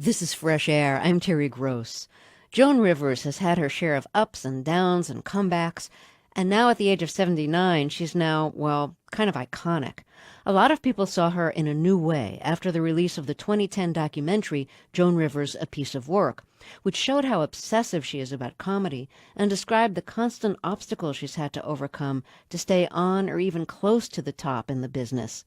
This is Fresh Air. I'm Terry Gross. Joan Rivers has had her share of ups and downs and comebacks, and now at the age of 79, she's now, well, kind of iconic. A lot of people saw her in a new way after the release of the 2010 documentary, Joan Rivers, A Piece of Work, which showed how obsessive she is about comedy and described the constant obstacles she's had to overcome to stay on or even close to the top in the business.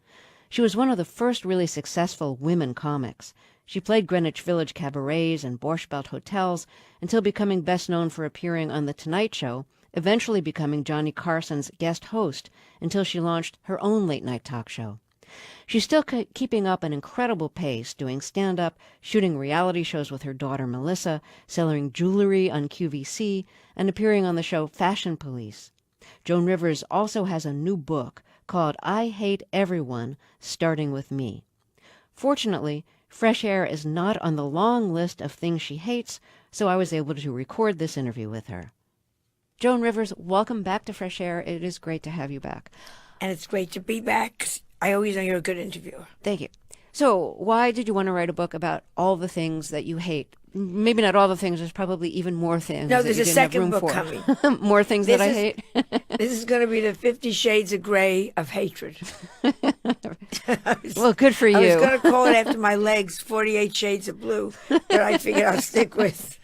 She was one of the first really successful women comics. She played Greenwich Village cabarets and Borscht Belt hotels until becoming best known for appearing on The Tonight Show, eventually becoming Johnny Carson's guest host until she launched her own late-night talk show. She's still keeping up an incredible pace, doing stand-up, shooting reality shows with her daughter Melissa, selling jewelry on QVC, and appearing on the show Fashion Police. Joan Rivers also has a new book called I Hate Everyone, Starting With Me. Fortunately, Fresh Air is not on the long list of things she hates, so I was able to record this interview with her. Joan Rivers, welcome back to Fresh Air. It is great to have you back. And it's great to be back 'cause I always know you're a good interviewer. Thank you. So, why did you want to write a book about all the things that you hate? Maybe not all the things. There's probably even more things. No, that there's you a didn't have second room book for. coming. More things that I hate. This is going to be the 50 Shades of Grey of hatred. Well, good for you. I was going to call it after my legs, 48 Shades of Blue, but I figured I'll stick with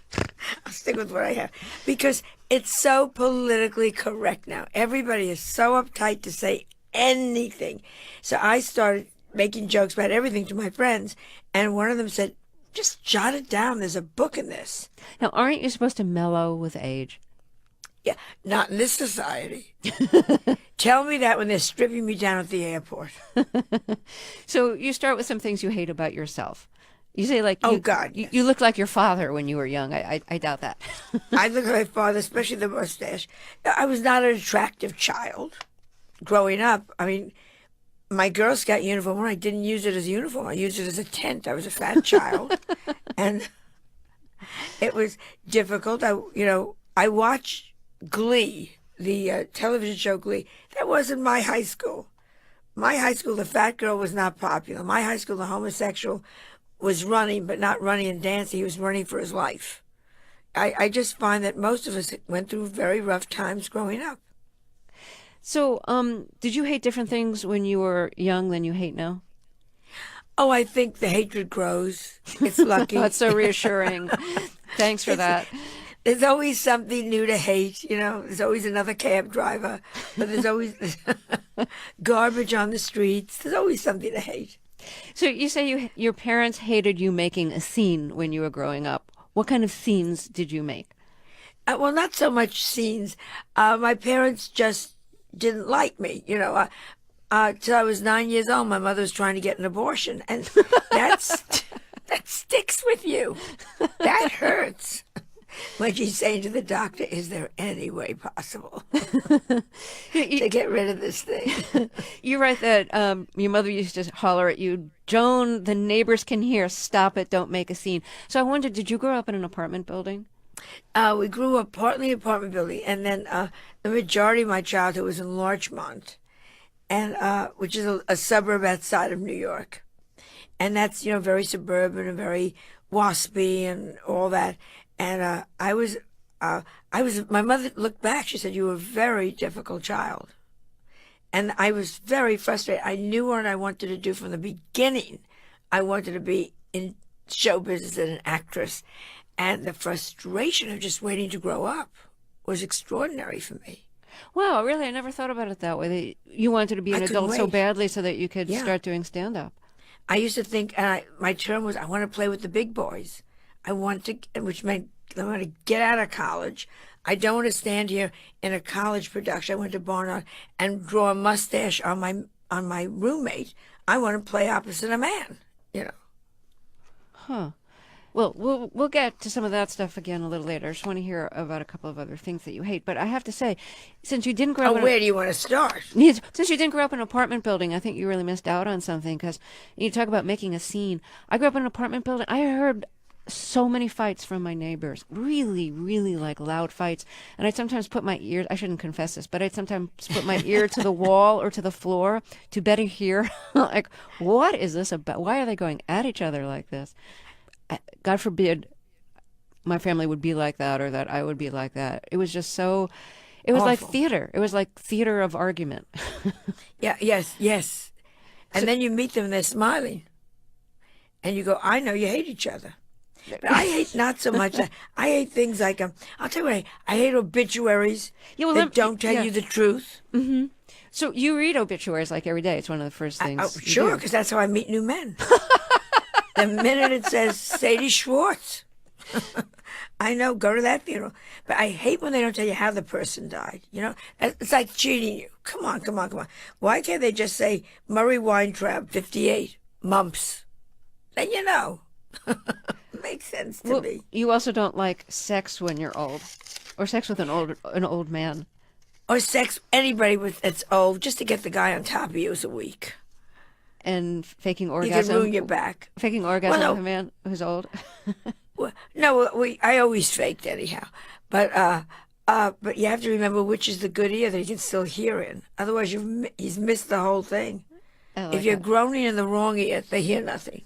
what I have because it's so politically correct now. Everybody is so uptight to say anything. So I started making jokes about everything to my friends, and one of them said, just jot it down. There's a book in this. Now, aren't you supposed to mellow with age? Yeah, not in this society. Tell me that when they're stripping me down at the airport. So you start with some things you hate about yourself. You say like, Oh, God, yes. you look like your father when you were young. I doubt that. I look at my father, especially the mustache. I was not an attractive child growing up. I mean, my Girl Scout uniform, I didn't use it as a uniform. I used it as a tent. I was a fat child. And it was difficult. I watched Glee, the television show Glee. That wasn't my high school. My high school, the fat girl was not popular. My high school, the homosexual was running, but not running and dancing. He was running for his life. I just find that most of us went through very rough times growing up. So, did you hate different things when you were young than you hate now? Oh, I think the hatred grows. It's lucky. That's so reassuring. Thanks for that. There's always something new to hate, There's always another cab driver, but there's always garbage on the streets. There's always something to hate. So you say your parents hated you making a scene when you were growing up. What kind of scenes did you make? Well, not so much scenes. My parents just didn't like me, till I was 9 years old. My mother was trying to get an abortion, and that sticks with you. That hurts. When she's saying to the doctor, is there any way possible to get rid of this thing? You write that your mother used to holler at you, Joan, the neighbors can hear, stop it, don't make a scene. So I wondered, did you grow up in an apartment building? We grew up partly in an apartment building, and then the majority of my childhood was in Larchmont, and which is a suburb outside of New York. And that's, very suburban and very waspy and all that. And my mother looked back, she said, you were a very difficult child. And I was very frustrated. I knew what I wanted to do from the beginning. I wanted to be in show business and an actress. And the frustration of just waiting to grow up was extraordinary for me. Wow, really? I never thought about it that way. That you wanted to be an adult so badly so that you could start doing stand-up. I used to think, my term was, I want to play with the big boys. Which meant I want to get out of college. I don't want to stand here in a college production. I went to Barnard and draw a mustache on my roommate. I want to play opposite a man, Huh. Well, we'll get to some of that stuff again a little later. I just want to hear about a couple of other things that you hate. But I have to say, since you didn't grow up... where do you want to start? Since you didn't grow up in an apartment building, I think you really missed out on something. Because you talk about making a scene. I grew up in an apartment building. I heard so many fights from my neighbors, really, really like loud fights. And I'd sometimes put my ear, I shouldn't confess this, but I'd sometimes put my ear to the wall or to the floor to better hear, like, what is this about? Why are they going at each other like this? God forbid my family would be like that or that I would be like that. It was just so, it was like Awful. theater. It was like theater of argument. Yeah, yes, yes. So, And then you meet them and they're smiling. And you go, I know you hate each other. But I hate not so much that. I hate things like, I'll tell you what I hate obituaries yeah, well, that don't tell yeah. you the truth. So you read obituaries like every day. It's one of the first things you Sure, do. because that's how I meet new men. The minute it says Sadie Schwartz, I know, go to that funeral. But I hate when they don't tell you how the person died. You know, it's like cheating you. Come on, come on, come on. Why can't they just say Murray Weintraub, 58, mumps? Then you know. Makes sense to Well, me. you also don't like sex when you're old, or sex with an old man, Or sex, anybody with that's old, just to get the guy on top of you is a week. and faking You can orgasm. ruin your back. Faking orgasm Well, with a man who's old. no, I always faked anyhow. But you have to remember which is the good ear that you can still hear in. Otherwise, he's missed the whole thing. I If like you're that. groaning in the wrong ear, they hear nothing.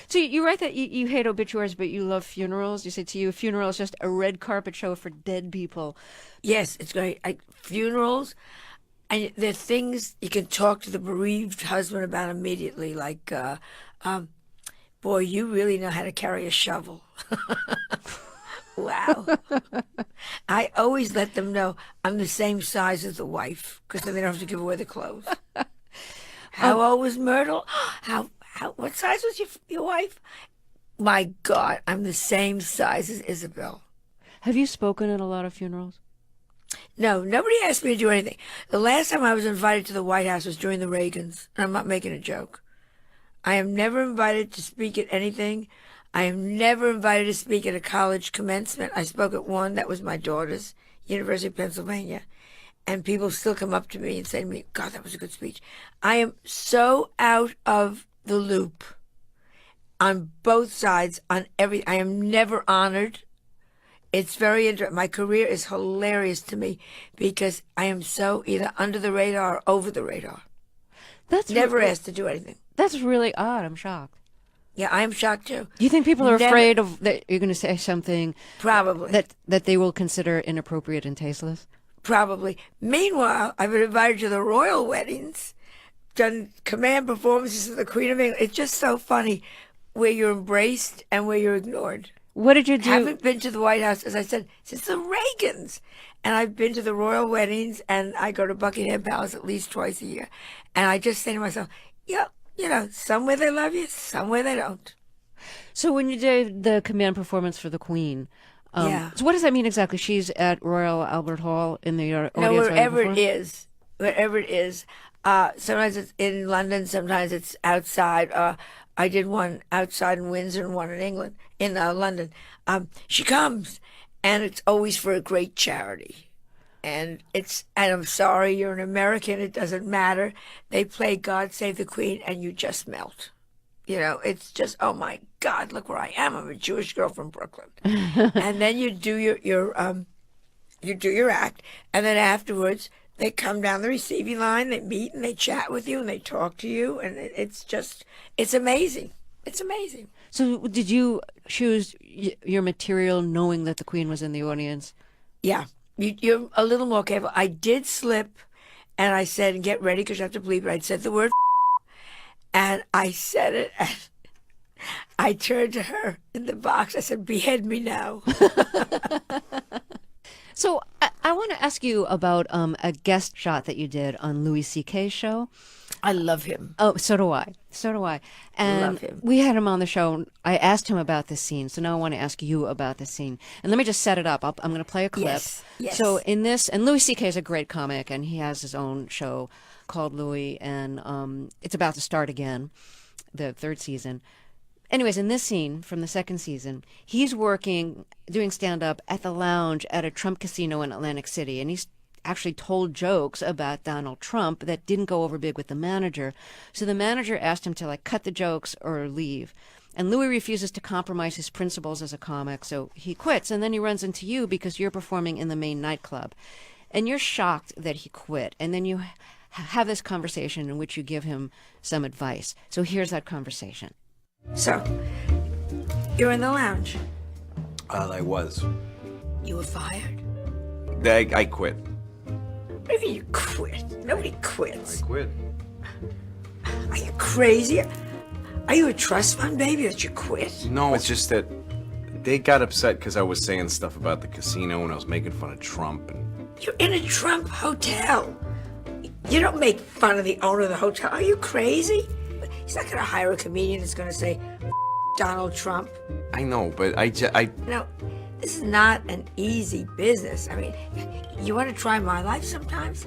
So you write that you hate obituaries, but you love funerals. You say to you, a funeral is just a red carpet show for dead people. Yes, it's great. Funerals, and there are things you can talk to the bereaved husband about immediately, like, boy, you really know how to carry a shovel. Wow. I always let them know I'm the same size as the wife, because then they don't have to give away the clothes. How old was Myrtle? What size was your wife? My God, I'm the same size as Isabel. Have you spoken at a lot of funerals? No, nobody asked me to do anything. The last time I was invited to the White House was during the Reagans, and I'm not making a joke. I am never invited to speak at anything. I am never invited to speak at a college commencement. I spoke at one that was my daughter's, University of Pennsylvania, and people still come up to me and say to me, God, that was a good speech. I am so out of the loop on both sides, on every. I am never honored. It's very interesting. My career is hilarious to me because I am so either under the radar or over the radar. That's Never asked to do anything. That's really odd. I'm shocked. Yeah, I am shocked too. Do you think people are Never- afraid of that you're going to say something Probably. that they will consider inappropriate and tasteless? Probably. Meanwhile, I've been invited to the royal weddings, done command performances of the Queen of England. It's just so funny where you're embraced and where you're ignored. What did you do? Haven't been to the White House, as I said, since the Reagans. And I've been to the royal weddings, and I go to Buckingham Palace at least twice a year. And I just say to myself, yeah, you know, somewhere they love you, somewhere they don't. So when you did the command performance for the Queen, Yeah. so what does that mean exactly? She's at Royal Albert Hall in the audience No, while you wherever it perform? is, wherever it is. Sometimes it's in London, sometimes it's outside. I did one outside in Windsor and one in England, in London. She comes, and it's always for a great charity. And I'm sorry, you're an American, it doesn't matter. They play God Save the Queen, and you just melt. You know, it's just, oh my God, look where I am. I'm a Jewish girl from Brooklyn. And then you do your act, and then afterwards they come down the receiving line, they meet and they chat with you and they talk to you, and it's amazing. It's amazing. So did you choose your material knowing that the Queen was in the audience? Yeah, you're a little more careful. I did slip, and I said, and get ready because you have to bleep it. I said the word, and I said it, and I turned to her in the box. I said, behead me now. So I want to ask you about a guest shot that you did on Louis C.K.'s show. I love him. Oh, so do I. So do I. And Love him. we had him on the show. I asked him about this scene, so now I want to ask you about this scene. And let me just set it up. I'm going to play a clip. Yes, yes. So in this, and Louis C.K. is a great comic, and he has his own show called Louis, and it's about to start again, the third season. Anyways, in this scene from the second season, he's doing stand-up at the lounge at a Trump casino in Atlantic City, and he's actually told jokes about Donald Trump that didn't go over big with the manager. So the manager asked him to cut the jokes or leave. And Louis refuses to compromise his principles as a comic, so he quits. And then he runs into you because you're performing in the main nightclub. And you're shocked that he quit. And then you have this conversation in which you give him some advice. So here's that conversation. So You're in the lounge. I was. You were fired. I quit. What do you mean you quit? Nobody quits. quit. Are you crazy? Are you a trust fund baby that you quit? No, it's just that they got upset because I was saying stuff about the casino and I was making fun of Trump. And You're in a Trump hotel. You don't make fun of the owner of the hotel. Are you crazy? He's not going to hire a comedian that's going to say, Donald Trump. I know, but I No, this is not an easy business. I mean, you want to try my life sometimes?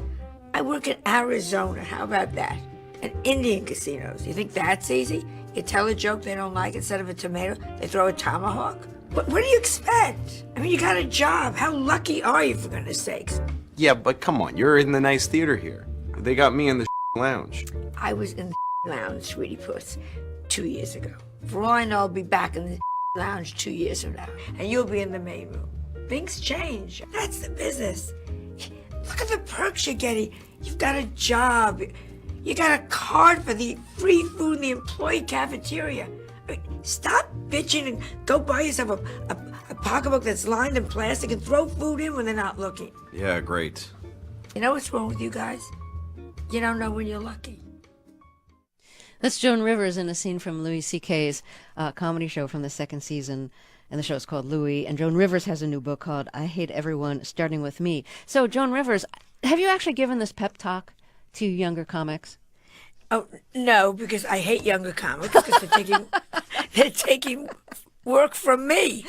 I work in Arizona. How about that? And Indian casinos. You think that's easy? You tell a joke they don't like, instead of a tomato, they throw a tomahawk? What do you expect? I mean, you got a job. How lucky are you, for goodness sakes? yeah, but come on, you're in the nice theater here. They got me in the lounge. I was in the lounge, sweetie puss, 2 years ago. For all I know, I'll be back in the lounge 2 years from now, and you'll be in the main room. Things change. That's the business. Look at the perks you're getting. You've got a job. You got a card for the free food in the employee cafeteria. I mean, stop bitching and go buy yourself a pocketbook that's lined in plastic and throw food in when they're not looking. Yeah, great. You know what's wrong with you guys? You don't know when you're lucky. That's Joan Rivers in a scene from Louis C.K.'s comedy show from the second season. And the show is called Louis. And Joan Rivers has a new book called I Hate Everyone, Starting With Me. So, Joan Rivers, have you actually given this pep talk to younger comics? Oh, no, because I hate younger comics because they're taking work from me.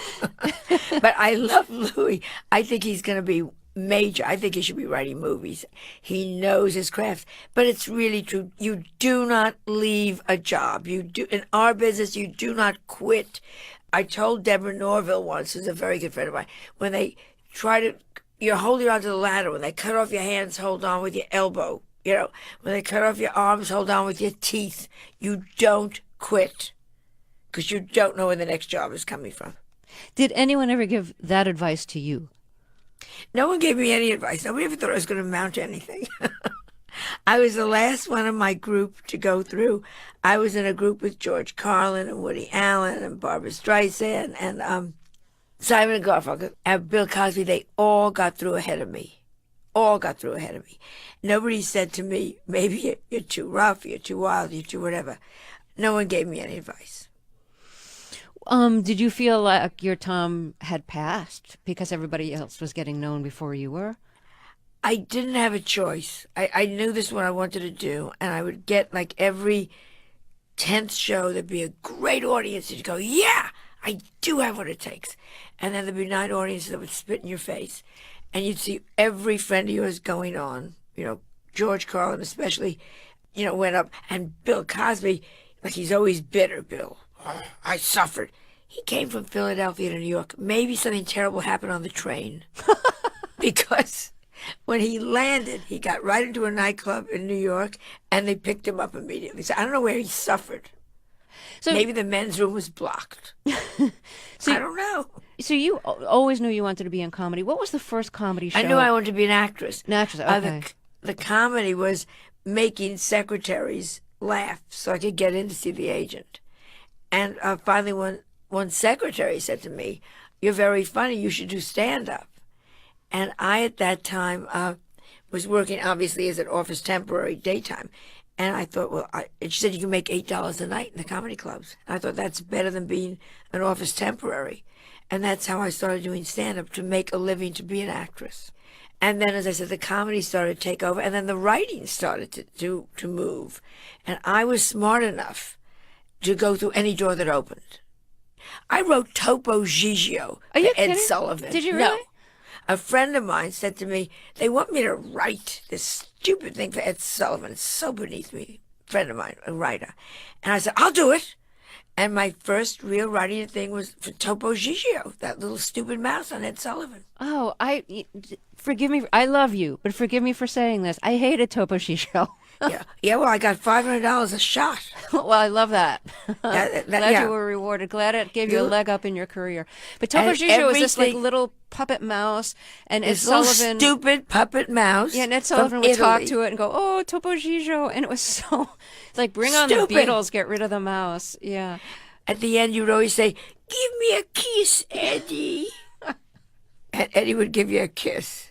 But I love Louis. I think he's going to be major. I think he should be writing movies. He knows his craft. But it's really true. You do not leave a job. You do in our business. You do not quit. I told Deborah Norville once, who's a very good friend of mine, when they try to, you're holding onto the ladder. When they cut off your hands, hold on with your elbow. You know, when they cut off your arms, hold on with your teeth. You don't quit because you don't know where the next job is coming from. Did anyone ever give that advice to you? No one gave me any advice. Nobody ever thought I was going to amount to anything. I was the last one in my group to go through. I was in a group with George Carlin and Woody Allen and Barbara Streisand and Simon and Garfunkel and Bill Cosby. They all got through ahead of me. All got through ahead of me. Nobody said to me, maybe you're too rough, you're too wild, you're too whatever. No one gave me any advice. Did you feel like your time had passed because everybody else was getting known before you were? I didn't have a choice. I knew this is what I wanted to do, and I would get like every 10th show, there'd be a great audience, and you'd go, yeah, I do have what it takes. And then there'd be 9 audiences that would spit in your face. And you'd see every friend of yours going on, you know, George Carlin especially, you know, went up. And Bill Cosby, like he's always bitter, Bill. Oh, I suffered. He came from Philadelphia to New York. Maybe something terrible happened on the train. Because when he landed, he got right into a nightclub in New York, and they picked him up immediately. So I don't know where he suffered. So maybe the men's room was blocked. I don't know. So you always knew you wanted to be in comedy. What was the first comedy show? I knew I wanted to be an actress. An actress, okay. The comedy was making secretaries laugh so I could get in to see the agent. And finally one secretary said to me, you're very funny, you should do stand-up. And I, at that time, was working, obviously, as an office temporary daytime. And I thought, well, she said you can make $8 a night in the comedy clubs. And I thought that's better than being an office temporary. And that's how I started doing stand-up, to make a living, to be an actress. And then, as I said, the comedy started to take over, and then the writing started to move. And I was smart enough to go through any door that opened. I wrote Topo Gigio for Ed Sullivan. Did you really? No. A friend of mine said to me, they want me to write this stupid thing for Ed Sullivan. It's so beneath me. A friend of mine, a writer. And I said, I'll do it. And my first real writing thing was for Topo Gigio, that little stupid mouse on Ed Sullivan. Oh, forgive me. I love you, but forgive me for saying this. I hated Topo Gigio. Yeah. Well, I got $500 a shot. Well, I love that. Glad yeah. you were rewarded. Glad it gave you a leg up in your career. But Topo Gigio was this like little puppet mouse, and Ed Sullivan, stupid puppet mouse. Yeah, and Ed Sullivan would talk to it and go, "Oh, Topo Gigio," and it was so like, bring on the Beatles, get rid of the mouse. Yeah. At the end, you'd always say, Give me a kiss, Eddie. And Eddie would give you a kiss.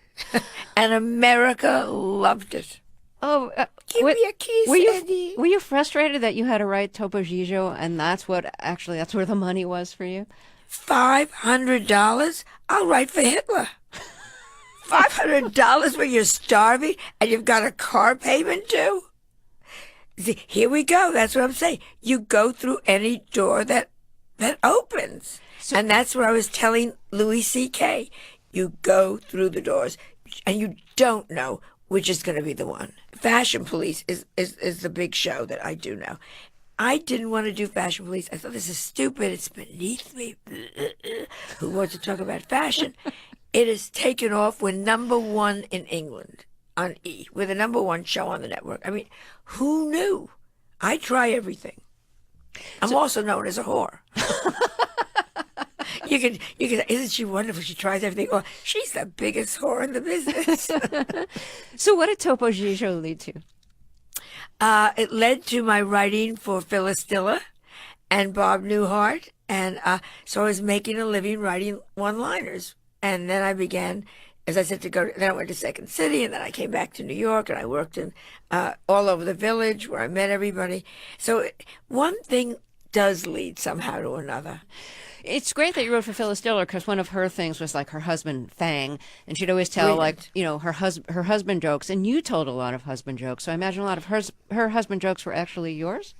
And America loved it. Oh, Give me a kiss, Eddie. were you frustrated that you had to write Topo Gigio, and that's where the money was for you? $500? I'll write for Hitler. $500 when you're starving and you've got a car payment due? See, here we go. That's what I'm saying. You go through any door that opens. And that's what I was telling Louis C.K. You go through the doors and you don't know which is going to be the one. Fashion Police is the big show that I do now. I didn't want to do Fashion Police. I thought, this is stupid. It's beneath me. Who wants to talk about fashion? It has taken off. We're #1 in England on E. We're the #1 show on the network. I mean, who knew? I try everything. I'm also known as a whore. You can. Isn't she wonderful? She tries everything. Oh, she's the biggest whore in the business. So what did Topo Gigio lead to? It led to my writing for Phyllis Diller and Bob Newhart, and so I was making a living writing one-liners. And then I began, as I said, then I went to Second City, and then I came back to New York, and I worked in all over the village where I met everybody. So one thing does lead somehow to another. It's great that you wrote for Phyllis Diller, because one of her things was like her husband Fang, and she'd always tell Brilliant. her husband jokes, and you told a lot of husband jokes. So I imagine a lot of her husband jokes were actually yours.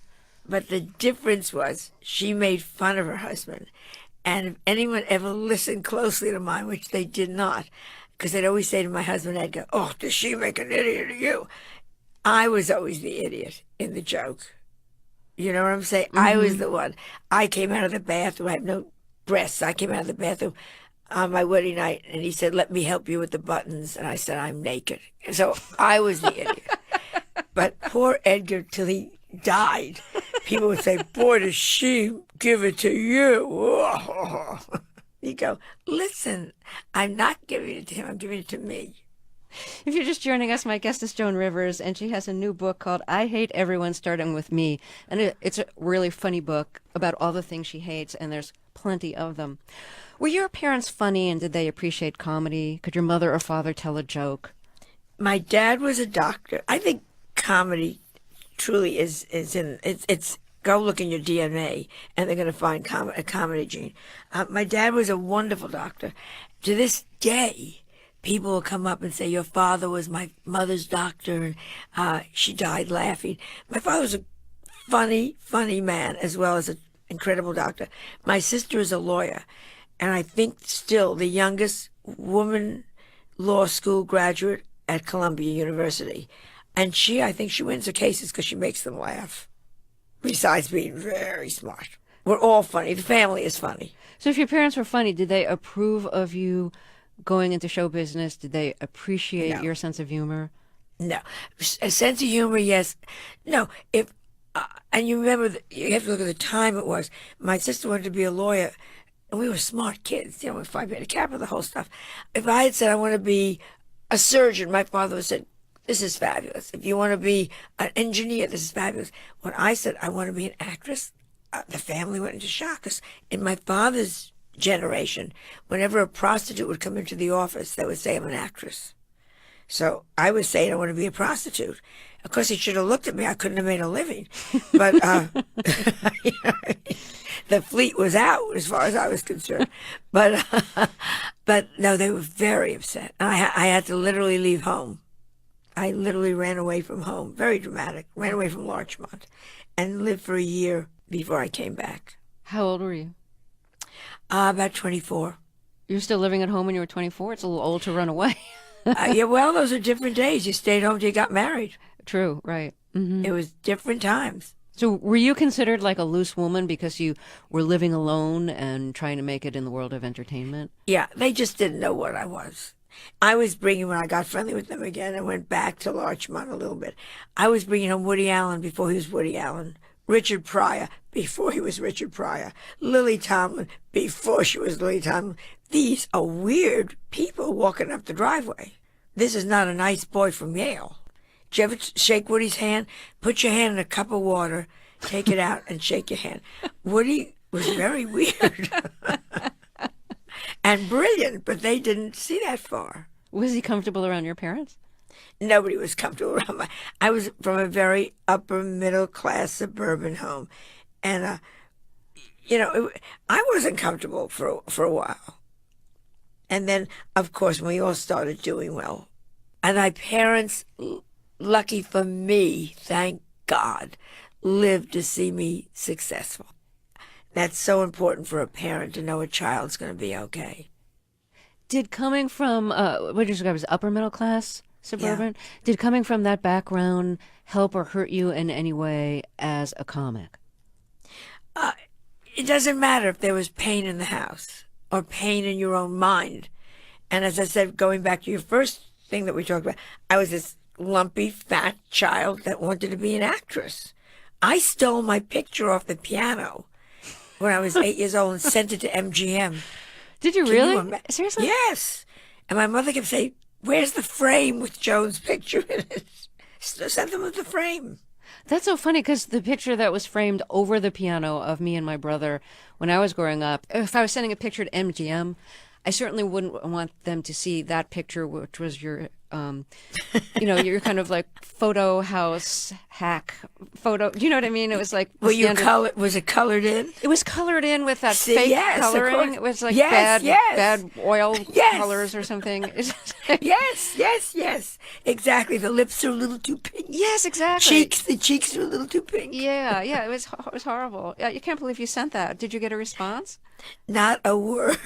But the difference was she made fun of her husband, and if anyone ever listened closely to mine, which they did not, because they'd always say to my husband, I'd go, "Oh, does she make an idiot of you?" I was always the idiot in the joke. You know what I'm saying? Mm-hmm. I was the one. I came out of the bathroom. I had no breasts. I came out of the bathroom on my wedding night, and he said, "Let me help you with the buttons." And I said, "I'm naked." So I was the idiot. But poor Edgar, till he died, people would say, "Boy, does she give it to you." You go, "Listen, I'm not giving it to him. I'm giving it to me." If you're just joining us, my guest is Joan Rivers, and she has a new book called I Hate Everyone Starting With Me. And it's a really funny book about all the things she hates, and there's plenty of them. Were your parents funny, and did they appreciate comedy? Could your mother or father tell a joke? My dad was a doctor. I think comedy truly is it's go look in your DNA, and they're going to find a comedy gene. My dad was a wonderful doctor. To this day, people will come up and say, "Your father was my mother's doctor, and she died laughing." My father was a funny man, as well as an incredible doctor. My sister is a lawyer, and I think still the youngest woman law school graduate at Columbia University. And I think she wins her cases because she makes them laugh, besides being very smart. We're all funny. The family is funny. So if your parents were funny, did they approve of you going into show business? Did they appreciate your sense of humor? No. A sense of humor, yes. No. And you remember, you have to look at the time it was. My sister wanted to be a lawyer, and we were smart kids, with Phi Beta Kappa, the whole stuff. If I had said I want to be a surgeon, my father would have said, "This is fabulous." If you want to be an engineer, this is fabulous. When I said I want to be an actress, the family went into shock. 'Cause in my father's generation, whenever a prostitute would come into the office, they would say, "I'm an actress." So I was saying I want to be a prostitute. Of course, he should have looked at me. I couldn't have made a living. But the fleet was out as far as I was concerned. But no, they were very upset. I had to literally leave home. I literally ran away from home. Very dramatic. Ran away from Larchmont and lived for a year before I came back. How old were you? About 24. You were still living at home when you were 24? It's a little old to run away. Yeah, well, those are different days. You stayed home till you got married. True, right. Mm-hmm. It was different times. So were you considered like a loose woman because you were living alone and trying to make it in the world of entertainment? Yeah, they just didn't know what I was. I was bringing, when I got friendly with them again, I went back to Larchmont a little bit. I was bringing home Woody Allen before he was Woody Allen. Richard Pryor before he was Richard Pryor. Lily Tomlin before she was Lily Tomlin. These are weird people walking up the driveway. This is not a nice boy from Yale. Did you ever shake Woody's hand? Put your hand in a cup of water, take it out, and shake your hand. Woody was very weird and brilliant, but they didn't see that far. Was he comfortable around your parents? Nobody was comfortable around my. I was from a very upper middle class suburban home, and I wasn't comfortable for a while. And then, of course, we all started doing well, and my parents, lucky for me, thank God, lived to see me successful. That's so important for a parent to know a child's going to be okay. Did coming from what did you describe as upper middle class suburban? Did coming from that background help or hurt you in any way as a comic? It doesn't matter if there was pain in the house or pain in your own mind. And as I said, going back to your first thing that we talked about, I was this lumpy, fat child that wanted to be an actress. I stole my picture off the piano when I was 8 years old and sent it to MGM. Did you Can really? Seriously? Yes. And my mother kept saying, "Where's the frame with Joan's picture in it?" Sent them with the frame. That's so funny because the picture that was framed over the piano of me and my brother when I was growing up, if I was sending a picture to MGM, I certainly wouldn't want them to see that picture, which was your, your kind of like photo house hack photo. Do you know what I mean? It was like, Was it colored in? It was colored in with that fake yes, coloring. It was like yes, bad oil colors or something. Yes. Exactly. The lips are a little too pink. Yes, exactly. The cheeks are a little too pink. Yeah. It was horrible. You can't believe you sent that. Did you get a response? Not a word.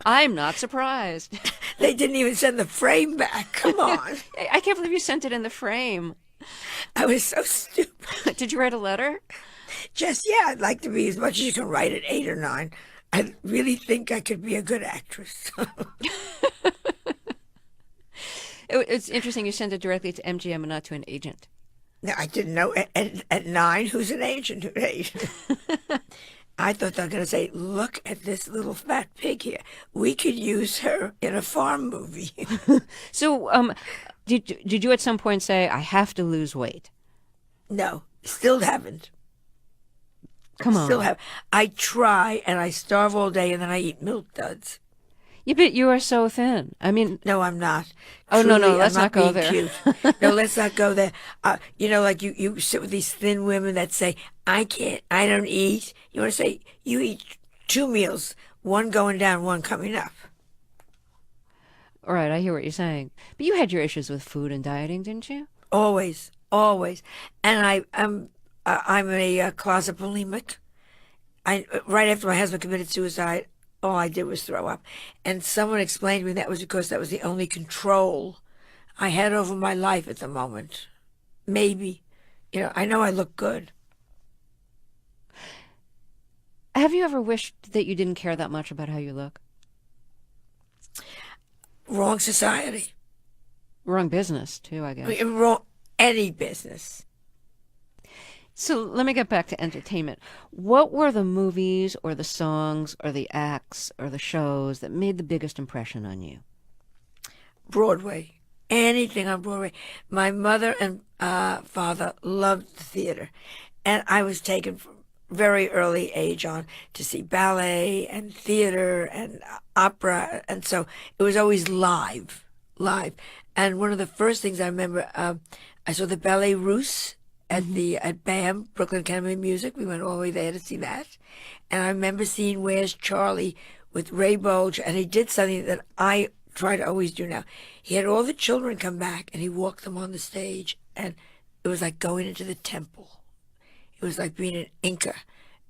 I'm not surprised. They didn't even send the frame back. Come on. I can't believe you sent it in the frame. I was so stupid. Did you write a letter? I'd like to be as much as you can write at 8 or 9. I really think I could be a good actress. It's interesting you sent it directly to MGM and not to an agent. No, I didn't know. At 9, who's an agent? I thought they were going to say, "Look at this little fat pig here. We could use her in a farm movie." So, did you at some point say, "I have to lose weight"? No, still haven't. Come on. Still have. I try and I starve all day and then I eat milk duds. Yeah, but you are so thin. I mean, no, I'm not. Oh, Truly, no, let's I'm not go being there. Cute. No, let's not go there. Like you sit with these thin women that say, "I can't, I don't eat." You want to say, you eat 2 meals, one going down, one coming up. All right, I hear what you're saying. But you had your issues with food and dieting, didn't you? Always. And I'm a closet bulimic. Right after my husband committed suicide, all I did was throw up. And someone explained to me that was because that was the only control I had over my life at the moment. Maybe. I know I look good. Have you ever wished that you didn't care that much about how you look? Wrong society. Wrong business, too, I guess. Wrong any business. So let me get back to entertainment. What were the movies or the songs or the acts or the shows that made the biggest impression on you? Broadway. Anything on Broadway. My mother and father loved the theater. And I was taken from very early age on to see ballet and theater and opera. And so it was always live. And one of the first things I remember, I saw the Ballet Russe at BAM, Brooklyn Academy of Music. We went all the way there to see that. And I remember seeing Where's Charlie with Ray Bolger, and he did something that I try to always do now. He had all the children come back, and he walked them on the stage, and it was like going into the temple. It was like being an Inca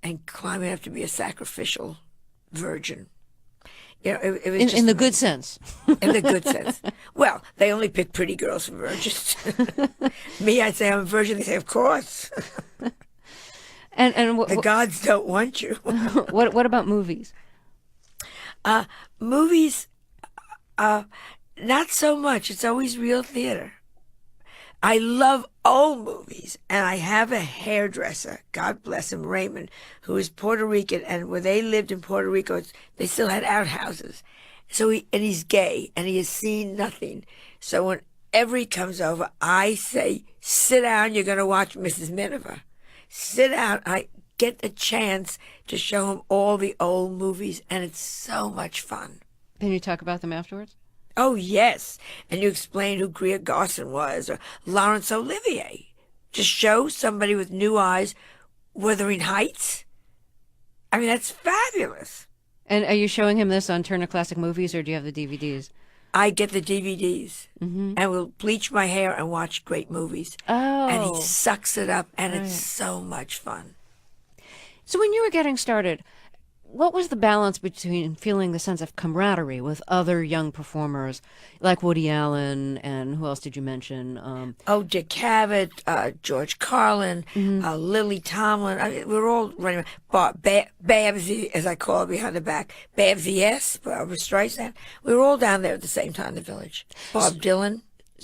and climbing up to be a sacrificial virgin. It was just in the good sense. In the good sense. Well, they only pick pretty girls for virgins. Me, I'd say I'm a virgin. They say, "Of course." And the gods don't want you. What about movies? Movies, not so much. It's always real theater. I love old movies, and I have a hairdresser, God bless him, Raymond, who is Puerto Rican, and when they lived in Puerto Rico, they still had outhouses. So he's gay, and he has seen nothing. So whenever he comes over, I say, "Sit down, you're going to watch Mrs. Miniver. Sit down." I get a chance to show him all the old movies, and it's so much fun. Can you talk about them afterwards? Oh, yes. And you explain who Greer Garson was or Laurence Olivier. To show somebody with new eyes Wuthering Heights. I mean, that's fabulous. And are you showing him this on Turner Classic Movies, or do you have the DVDs? I get the DVDs and we'll bleach my hair and watch great movies. Oh. And he sucks it up, and it's so much fun. So when you were getting started, what was the balance between feeling the sense of camaraderie with other young performers like Woody Allen, and who else did you mention? Dick Cavett, George Carlin, Lily Tomlin. I mean, we were all running around. Babsy, as I call it behind the back. Babsy, yes, Barbara Streisand. We were all down there at the same time in the Village. Bob Dylan.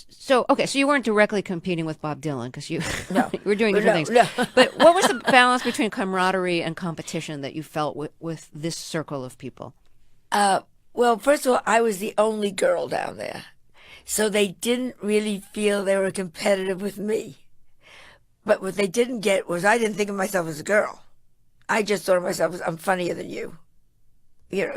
So you weren't directly competing with Bob Dylan because you, No. you were doing different things. No. But what was the balance between camaraderie and competition that you felt with this circle of people? Well, first of all, I was the only girl down there. So they didn't really feel they were competitive with me. But what they didn't get was I didn't think of myself as a girl. I just thought of myself as, I'm funnier than you.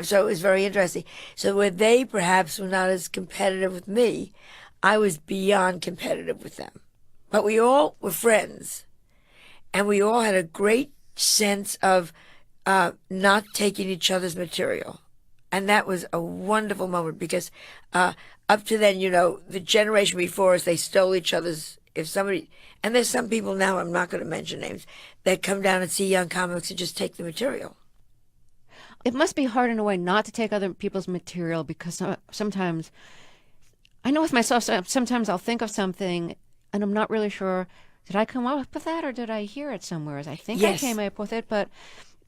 So it was very interesting. So where they perhaps were not as competitive with me, I was beyond competitive with them. But we all were friends. And we all had a great sense of not taking each other's material. And that was a wonderful moment because up to then, the generation before us, they stole each other's, and there's some people now, I'm not going to mention names, that come down and see young comics and just take the material. It must be hard in a way not to take other people's material, because sometimes, I know with myself, sometimes I'll think of something and I'm not really sure, did I come up with that or did I hear it somewhere? I think Yes. I came up with it, but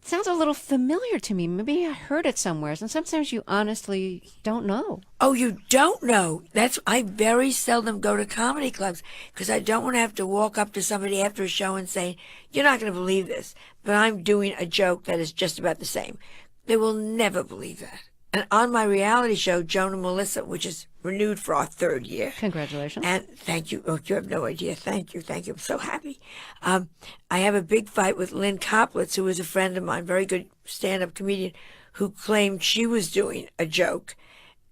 it sounds a little familiar to me. Maybe I heard it somewhere, and sometimes you honestly don't know. Oh, you don't know? I very seldom go to comedy clubs because I don't want to have to walk up to somebody after a show and say, you're not going to believe this, but I'm doing a joke that is just about the same. They will never believe that. And on my reality show, Joan and Melissa, which is renewed for our third year. Congratulations. And thank you. Oh, you have no idea. Thank you. I'm so happy. I have a big fight with Lynn Koplitz, who was a friend of mine, very good stand-up comedian, who claimed she was doing a joke.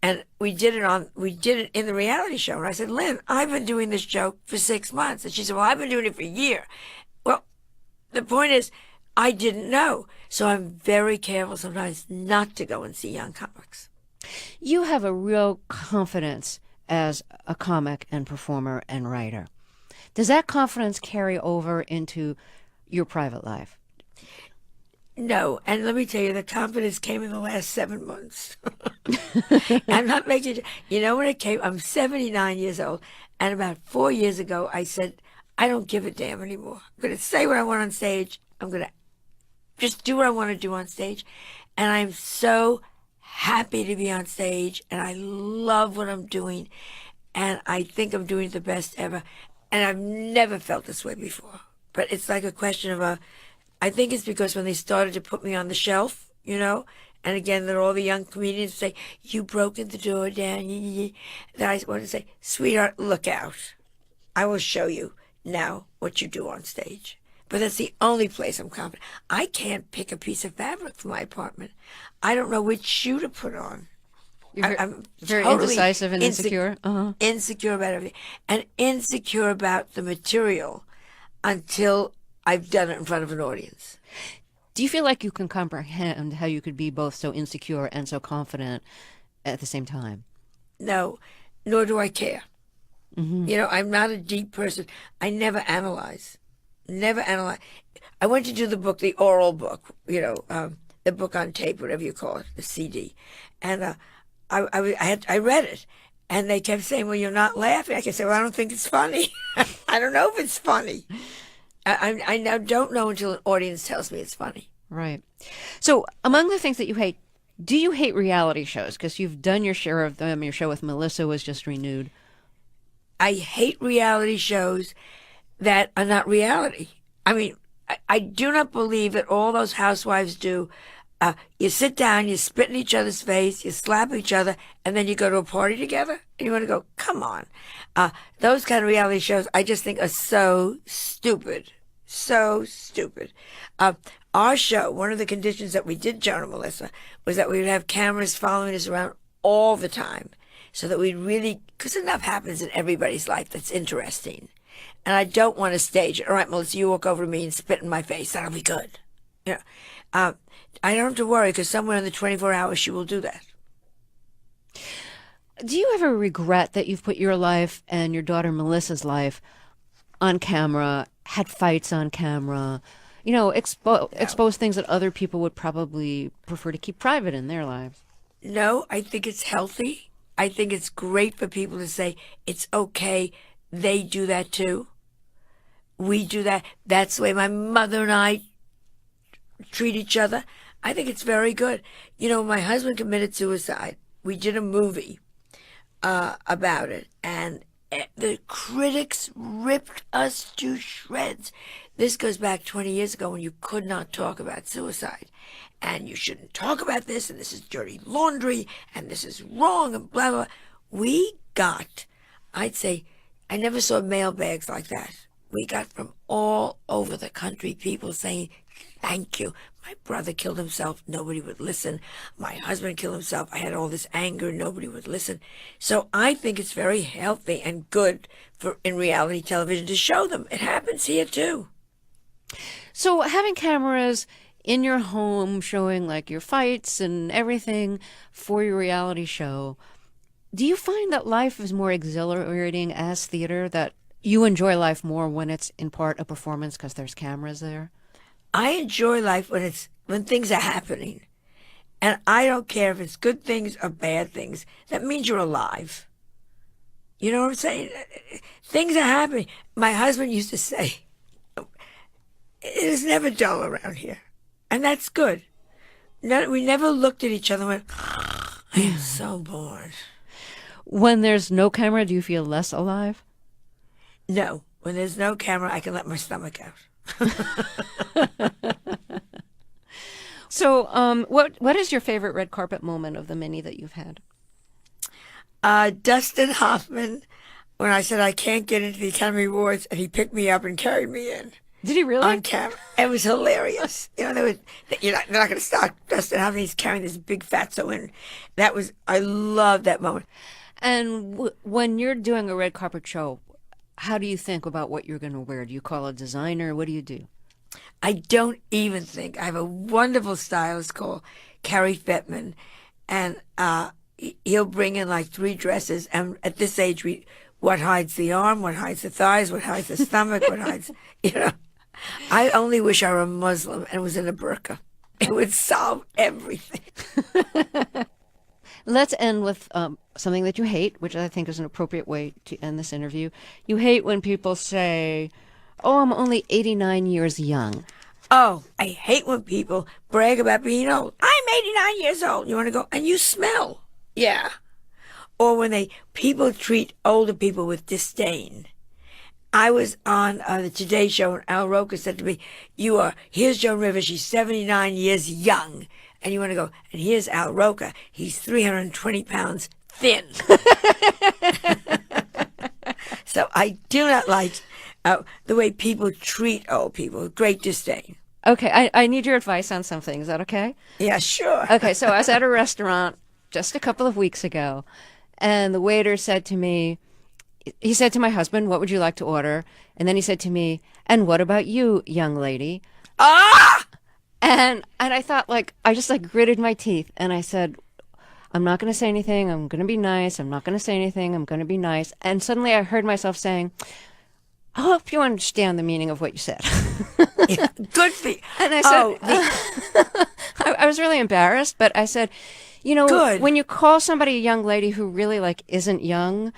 And we did it in the reality show. And I said, Lynn, I've been doing this joke for 6 months. And she said, well, I've been doing it for a year. Well, the point is, I didn't know. So I'm very careful sometimes not to go and see young comics. You have a real confidence as a comic and performer and writer. Does that confidence carry over into your private life? No, and let me tell you, the confidence came in the last 7 months. I'm not making, when it came, I'm 79 years old, and about 4 years ago, I said, I don't give a damn anymore. I'm going to say what I want on stage. I'm going to just do what I want to do on stage. And I'm so happy to be on stage, and I love what I'm doing, and I think I'm doing the best ever. And I've never felt this way before. But it's like a question of I think it's because when they started to put me on the shelf, and again, there are all the young comedians who say, you broke in the door down, that I want to say, sweetheart, look out. I will show you now what you do on stage. But that's the only place I'm confident. I can't pick a piece of fabric for my apartment. I don't know which shoe to put on. I'm very totally indecisive and insecure. Insecure about everything. And insecure about the material until I've done it in front of an audience. Do you feel like you can comprehend how you could be both so insecure and so confident at the same time? No, nor do I care. I'm not a deep person. I never analyze. Never analyze. I went to do the book, the oral book, the book on tape, whatever you call it, the CD. And I read it. And they kept saying, well, you're not laughing. I can say, well, I don't think it's funny. I don't know if it's funny. I now don't know until an audience tells me it's funny. Right. So among the things that you hate, do you hate reality shows? Because you've done your share of them. Your show with Melissa was just renewed. I hate reality shows that are not reality. I mean, I do not believe that all those housewives do. You sit down, you spit in each other's face, you slap each other, and then you go to a party together? And you want to go, come on. Those kind of reality shows I just think are so stupid. So stupid. Uh, our show, one of the conditions that we did, Joan and Melissa, was that we would have cameras following us around all the time so that we'd really, because enough happens in everybody's life that's interesting. And I don't want to stage it. All right, Melissa, you walk over to me and spit in my face. That'll be good. You know, uh, I don't have to worry because somewhere in the 24 hours she will do that. Do you ever regret that you've put your life and your daughter Melissa's life on camera, had fights on camera, expose things that other people would probably prefer to keep private in their lives? No, I think it's healthy. I think it's great for people to say it's okay. They do that too. We do that. That's the way my mother and I treat each other. I think it's very good. You know, my husband committed suicide. We did a movie about it, and the critics ripped us to shreds. This goes back 20 years ago when you could not talk about suicide. And you shouldn't talk about this, and this is dirty laundry, and this is wrong, and blah, blah. We got, I'd say, I never saw mailbags like that. We got from all over the country people saying, thank you. My brother killed himself. Nobody would listen. My husband killed himself. I had all this anger. Nobody would listen. So I think it's very healthy and good for in reality television to show them. It happens here too. So having cameras in your home showing like your fights and everything for your reality show, do you find that life is more exhilarating as theater, that you enjoy life more when it's in part a performance because there's cameras there? I enjoy life when things are happening. And I don't care if it's good things or bad things. That means you're alive. You know what I'm saying? Things are happening. My husband used to say, it is never dull around here. And that's good. We never looked at each other and went, I am so bored. When there's no camera, do you feel less alive? No. When there's no camera, I can let my stomach out. So, what is your favorite red carpet moment of the many that you've had? Dustin Hoffman, when I said I can't get into the Academy Awards, and he picked me up and carried me in. Did he really? On camera. It was hilarious. You know, they're not going to stop Dustin Hoffman. He's carrying this big fatso in. I love that moment. And when you're doing a red carpet show, how do you think about what you're going to wear? Do you call a designer? What do you do? I don't even think. I have a wonderful stylist called Carrie Fettman, and he'll bring in like 3 dresses. And at this age, what hides the arm, what hides the thighs, what hides the stomach, what hides, you know. I only wish I were a Muslim and was in a burqa. It would solve everything. Let's end with something that you hate, which I think is an appropriate way to end this interview. You hate when people say, oh, I'm only 89 years young. Oh, I hate when people brag about being old. I'm 89 years old. You want to go, and you smell. Yeah. Or when people treat older people with disdain. I was on the Today Show, and Al Roker said to me, here's Joan Rivers, she's 79 years young. And you want to go, and here's Al Roker, he's 320 pounds thin. So I do not like the way people treat old people with great disdain. Okay, I need your advice on something. Is that okay? Yeah, sure. Okay, so I was at a restaurant just a couple of weeks ago, and the waiter said to me, he said to my husband, what would you like to order? And then he said to me, and what about you, young lady? Ah! And I thought, like, I just like gritted my teeth, and I said, I'm not going to say anything. I'm going to be nice. I'm not going to say anything. I'm going to be nice. And suddenly I heard myself saying, I hope you understand the meaning of what you said. Yeah, good for you. And I said, I was really embarrassed, but I said, Good. when you call somebody a young lady who really like isn't young,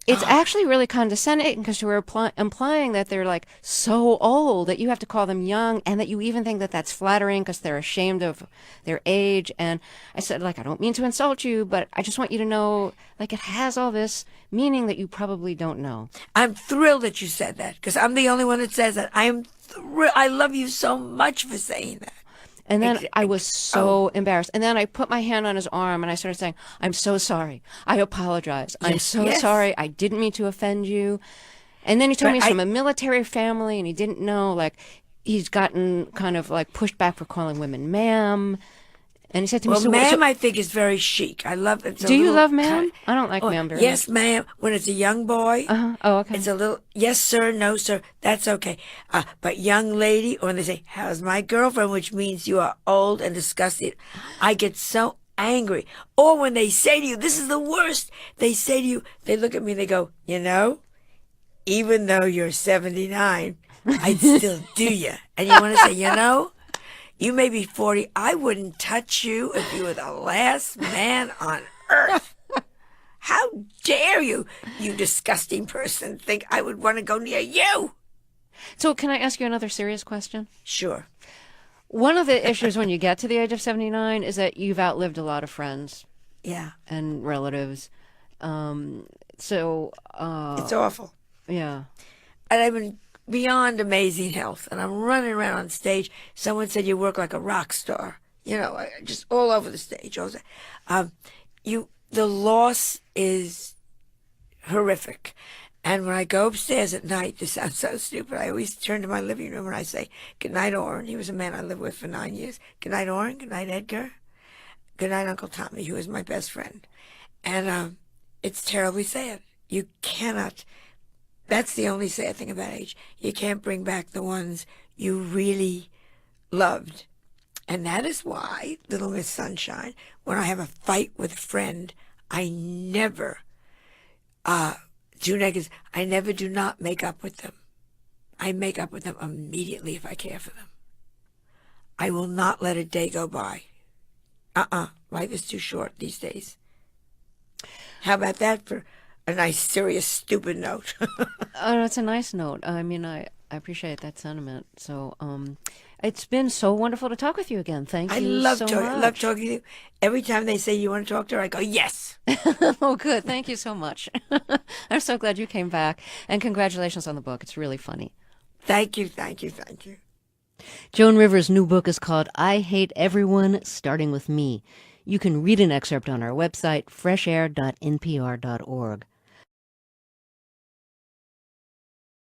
it's actually really condescending because you're implying that they're like so old that you have to call them young, and that you even think that that's flattering because they're ashamed of their age. And I said, like, I don't mean to insult you, but I just want you to know, like, it has all this meaning that you probably don't know. I'm thrilled that you said that because I'm the only one that says that. I love you so much for saying that. And then I was so embarrassed. And then I put my hand on his arm and I started saying, I'm so sorry. I apologize. I'm so sorry. I didn't mean to offend you. And then he told But me he's from a military family, and he didn't know, like, he's gotten kind of like pushed back for calling women ma'am. And he said to me, well, so, ma'am, I think is very chic. I love it. It's a do you little love kind ma'am? I don't like oh, ma'am very yes, much. ma'am. When it's a young boy, Uh-huh. Oh, okay. it's a little yes, sir, no, sir. That's okay. But young lady, or when they say, "How's my girlfriend," which means you are old and disgusted, I get so angry. Or when they say to you, "This is the worst," they say to you, they look at me, and they go, "You know, even though you're 79, I'd still do you." And you want to say, you know, you may be 40. I wouldn't touch you if you were the last man on earth. How dare you, you disgusting person, think I would want to go near you? So can I ask you another serious question? Sure. One of the issues when you get to the age of 79 is that you've outlived a lot of friends Yeah. and relatives. So, It's awful. yeah. And I've been beyond amazing health, and I'm running around on stage. Someone said you work like a rock star, you know, just all over the stage. The loss is horrific. And when I go upstairs at night, this sounds so stupid, I always turn to my living room and I say, "Good night, Orrin." He was a man I lived with for 9 years. "Good night, Orrin. Good night, Edgar. Good night, Uncle Tommy," who is my best friend. And it's terribly sad. You cannot. That's the only sad thing about age. You can't bring back the ones you really loved. And that is why, Little Miss Sunshine, when I have a fight with a friend, I never I never do not make up with them. I make up with them immediately if I care for them. I will not let a day go by. Life is too short these days. How about that for a nice, serious, stupid note? Oh, that's a nice note. I mean, I appreciate that sentiment. So, it's been so wonderful to talk with you again. Thank I you love so talking. I much. love talking to you. Every time they say you want to talk to her, I go, yes. Oh, good. Thank you so much. I'm so glad you came back. And congratulations on the book. It's really funny. Thank you, thank you, thank you. Joan Rivers' new book is called I Hate Everyone, Starting with Me. You can read an excerpt on our website, freshair.npr.org.